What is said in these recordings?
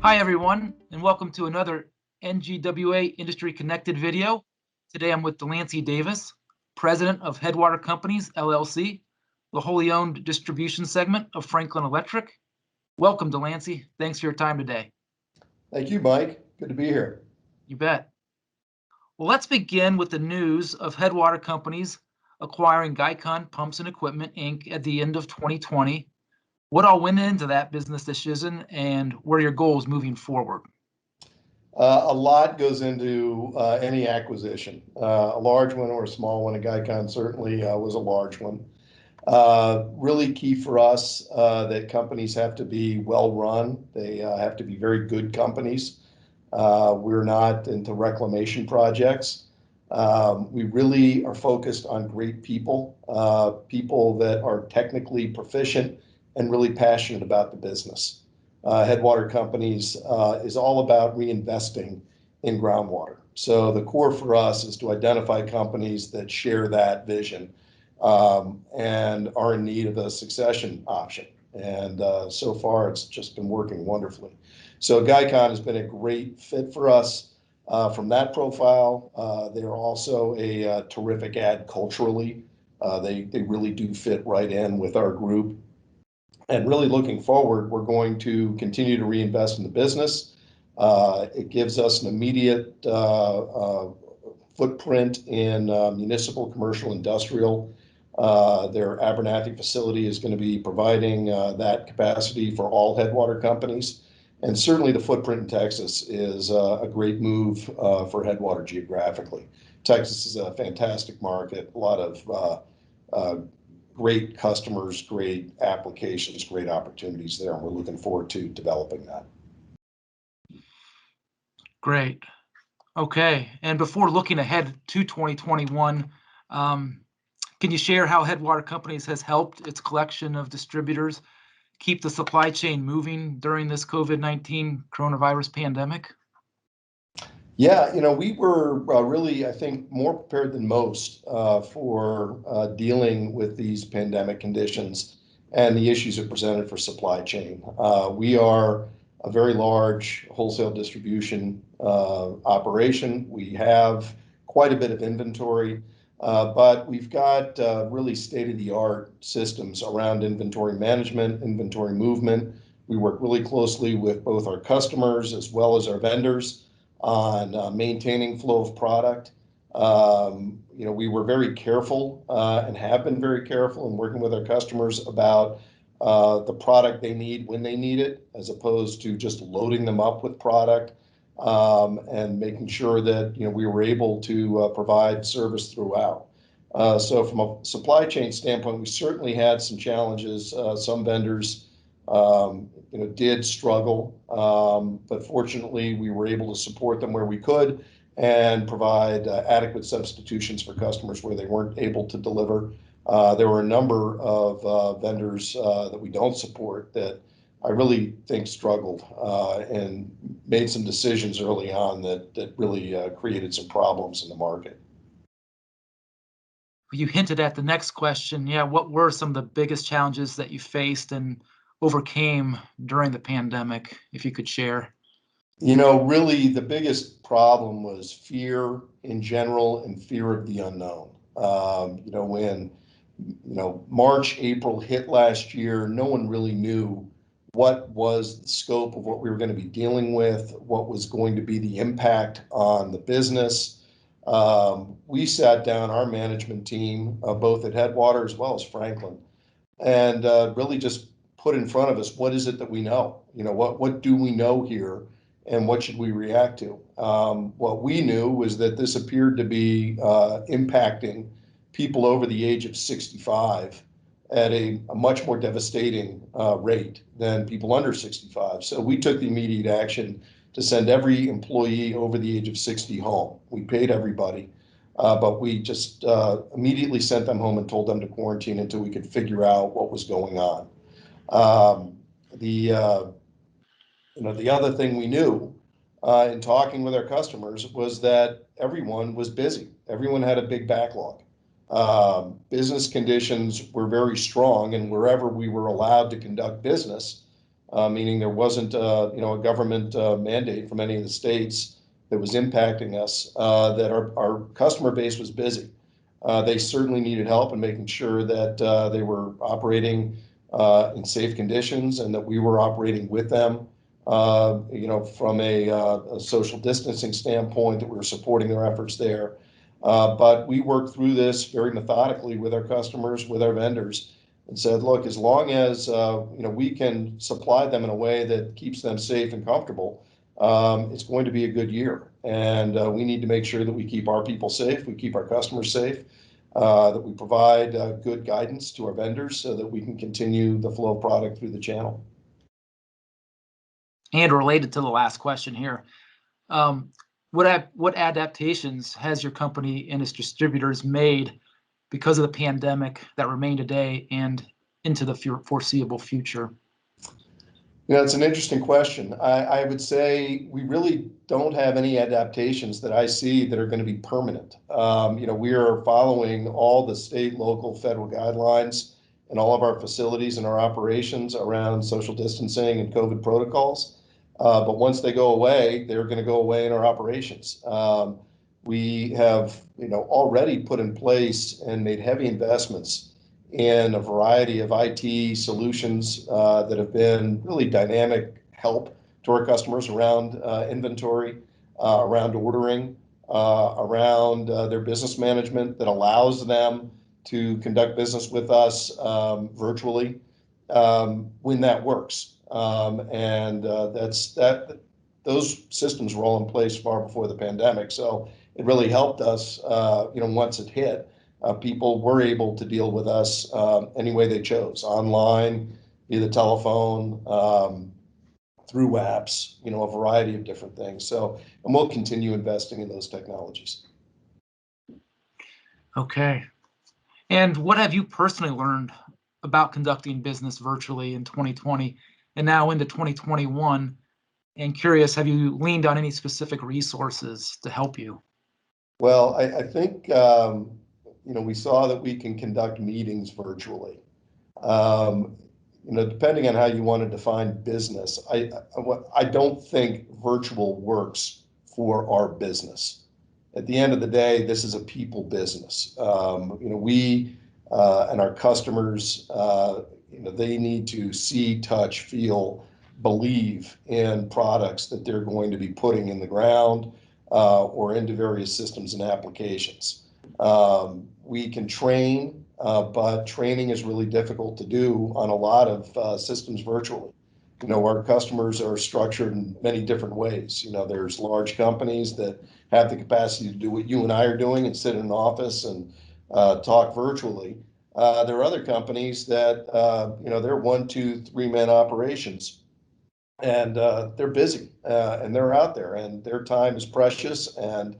Hi, everyone, and welcome to another NGWA Industry Connected video. Today I'm with DeLancey Davis, President of Headwater Companies, LLC, the wholly owned distribution segment of Franklin Electric. Welcome, DeLancey. Thanks for your time today. Thank you, Mike. Good to be here. You bet. Well, let's begin with the news of Headwater Companies acquiring Guycon Pumps and Equipment, Inc. at the end of 2020. What all went into that business decision, and what are your goals moving forward? A lot goes into any acquisition, a large one or a small one. A Guycon certainly was a large one. Really key for us that companies have to be well run. They have to be very good companies. We're not into reclamation projects. We really are focused on great people, people that are technically proficient and really passionate about the business. Headwater Companies is all about reinvesting in groundwater. So the core for us is to identify companies that share that vision and are in need of a succession option. And so far, it's just been working wonderfully. So Guycon has been a great fit for us from that profile. They're also a terrific ad culturally. They really do fit right in with our group. And really looking forward, we're going to continue to reinvest in the business. It gives us an immediate footprint in municipal, commercial, industrial. Their Abernathy facility is going to be providing that capacity for all Headwater companies. And certainly the footprint in Texas is a great move for Headwater geographically. Texas is a fantastic market, a lot of great customers, great applications, great opportunities there, and we're looking forward to developing that. Great. Okay. And before looking ahead to 2021, can you share how Headwater Companies has helped its collection of distributors keep the supply chain moving during this COVID-19 coronavirus pandemic? Yeah, we were really, I think, more prepared than most for dealing with these pandemic conditions and the issues it presented for supply chain. We are a very large wholesale distribution operation. We have quite a bit of inventory, but we've got really state-of-the-art systems around inventory management, inventory movement. We work really closely with both our customers as well as our vendors on maintaining flow of product. We were very careful and have been very careful in working with our customers about the product they need when they need it, as opposed to just loading them up with product and making sure that we were able to provide service throughout. So from a supply chain standpoint, we certainly had some challenges. Some vendors did struggle, but fortunately we were able to support them where we could and provide adequate substitutions for customers where they weren't able to deliver. There were a number of vendors that we don't support that I really think struggled and made some decisions early on that really created some problems in the market. You hinted at the next question. Yeah, what were some of the biggest challenges that you faced and overcame during the pandemic, if you could share? Really the biggest problem was fear in general and fear of the unknown. When March, April hit last year, no one really knew what was the scope of what we were going to be dealing with, what was going to be the impact on the business. We sat down, our management team, both at Headwater as well as Franklin, and really just put in front of us, what is it that we know? What do we know here, and what should we react to? What we knew was that this appeared to be impacting people over the age of 65 at a much more devastating rate than people under 65. So we took the immediate action to send every employee over the age of 60 home. We paid everybody, but we just immediately sent them home and told them to quarantine until we could figure out what was going on. The other thing we knew in talking with our customers was that everyone was busy. Everyone had a big backlog. Business conditions were very strong, and wherever we were allowed to conduct business, meaning there wasn't, a government mandate from any of the states that was impacting us, that our customer base was busy. They certainly needed help in making sure that they were operating in safe conditions and that we were operating with them, from a social distancing standpoint, that we were supporting their efforts there. But we worked through this very methodically with our customers, with our vendors, and said, look, as long as we can supply them in a way that keeps them safe and comfortable, it's going to be a good year. And we need to make sure that we keep our people safe, we keep our customers safe, that we provide good guidance to our vendors so that we can continue the flow of product through the channel. And related to the last question here, what adaptations has your company and its distributors made because of the pandemic that remain today and into the foreseeable future? Yeah, it's an interesting question. I would say we really don't have any adaptations that I see that are going to be permanent. We are following all the state, local, federal guidelines in all of our facilities and our operations around social distancing and COVID protocols. But once they go away, they're going to go away in our operations. We have, already put in place and made heavy investments in a variety of IT solutions that have been really dynamic help to our customers around inventory, around ordering, around their business management that allows them to conduct business with us virtually when that works. Those systems were all in place far before the pandemic. So it really helped us, once it hit. People were able to deal with us any way they chose, online, via the telephone, through apps, a variety of different things. So, and we'll continue investing in those technologies. Okay. And what have you personally learned about conducting business virtually in 2020 and now into 2021? And curious, have you leaned on any specific resources to help you? Well, I think, we saw that we can conduct meetings virtually. Depending on how you want to define business, I don't think virtual works for our business. At the end of the day, this is a people business. We and our customers, they need to see, touch, feel, believe in products that they're going to be putting in the ground or into various systems and applications. We can train, but training is really difficult to do on a lot of systems virtually. Our customers are structured in many different ways. There's large companies that have the capacity to do what you and I are doing and sit in an office and talk virtually. There are other companies that, they're 1, 2, 3-man operations, and they're busy and they're out there and their time is precious, and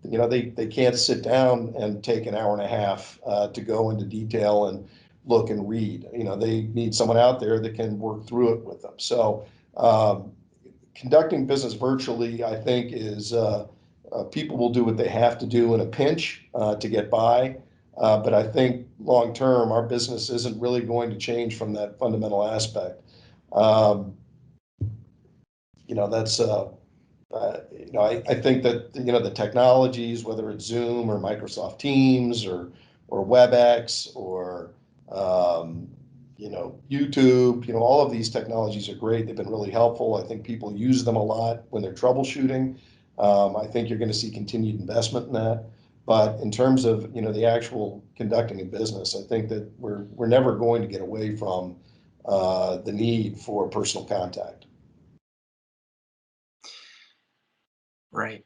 they can't sit down and take an hour and a half to go into detail and look and read. They need someone out there that can work through it with them. So conducting business virtually, I think, is people will do what they have to do in a pinch to get by. But I think long term, our business isn't really going to change from that fundamental aspect. That's I think that the technologies, whether it's Zoom or Microsoft Teams or WebEx or YouTube, all of these technologies are great. They've been really helpful. I think people use them a lot when they're troubleshooting. I think you're going to see continued investment in that. But in terms of the actual conducting of business, I think that we're never going to get away from the need for personal contact. Right.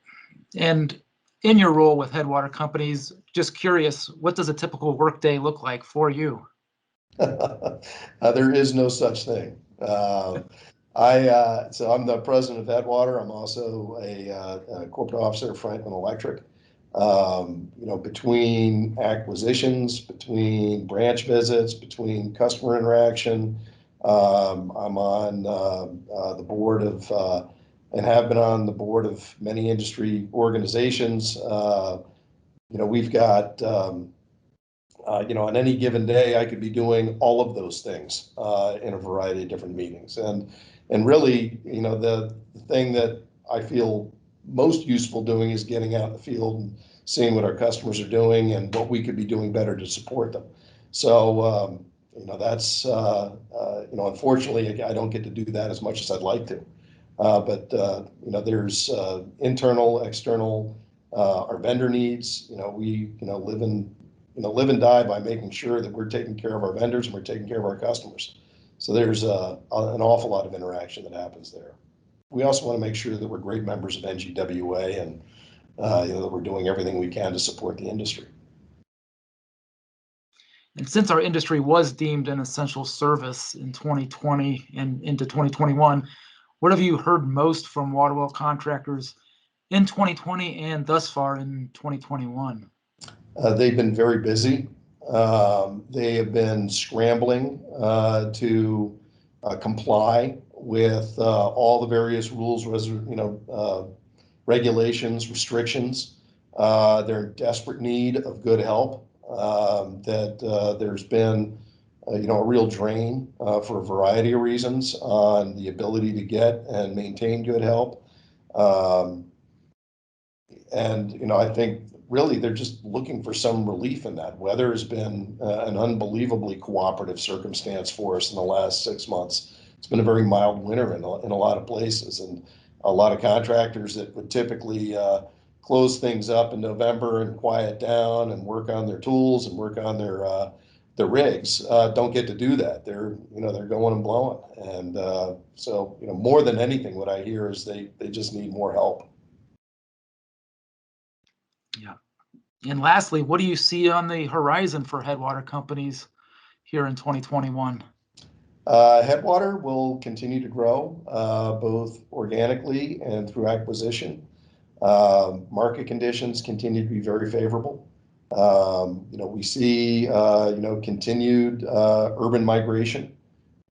And in your role with Headwater Companies, just curious, what does a typical workday look like for you? There is no such thing. So I'm the president of Headwater. I'm also a corporate officer of Franklin Electric. Between acquisitions, between branch visits, between customer interaction, I'm on the board of and have been on the board of many industry organizations. We've got On any given day, I could be doing all of those things in a variety of different meetings. And really, the thing that I feel most useful doing is getting out in the field and seeing what our customers are doing and what we could be doing better to support them. So, that's, unfortunately, I don't get to do that as much as I'd like to. But there's internal, external, our vendor needs. We live and die by making sure that we're taking care of our vendors and we're taking care of our customers. So there's an awful lot of interaction that happens there. We also want to make sure that we're great members of NGWA and that we're doing everything we can to support the industry. And since our industry was deemed an essential service in 2020 and into 2021, what have you heard most from Waterwell contractors in 2020 and thus far in 2021? They've been very busy. They have been scrambling to comply with all the various rules, regulations, restrictions. They're in desperate need of good help. There's been a real drain for a variety of reasons on the ability to get and maintain good help. I think really they're just looking for some relief in that. Weather has been an unbelievably cooperative circumstance for us in the last 6 months. It's been a very mild winter in a lot of places, and a lot of contractors that would typically close things up in November and quiet down and work on their tools and work on their rigs don't get to do that. They're going and blowing, and so more than anything, what I hear is they just need more help. Yeah. And lastly, what do you see on the horizon for Headwater Companies here in 2021? Headwater will continue to grow both organically and through acquisition. Market conditions continue to be very favorable. We see continued urban migration.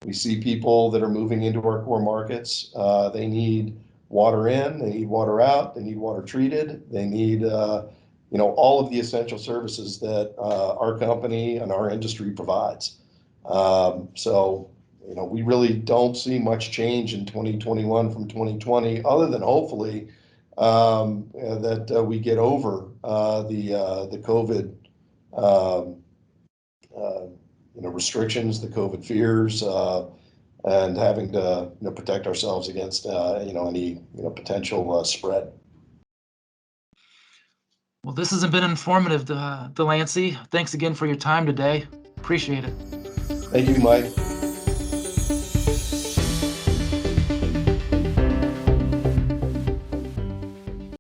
We see people that are moving into our core markets. They need water in, they need water out, they need water treated, they need all of the essential services that our company and our industry provides. So we really don't see much change in 2021 from 2020, other than hopefully that we get over the COVID restrictions, the COVID fears, and having to protect ourselves against any potential spread. Well, this has been informative, DeLancey. Thanks again for your time today. Appreciate it. Thank you, Mike.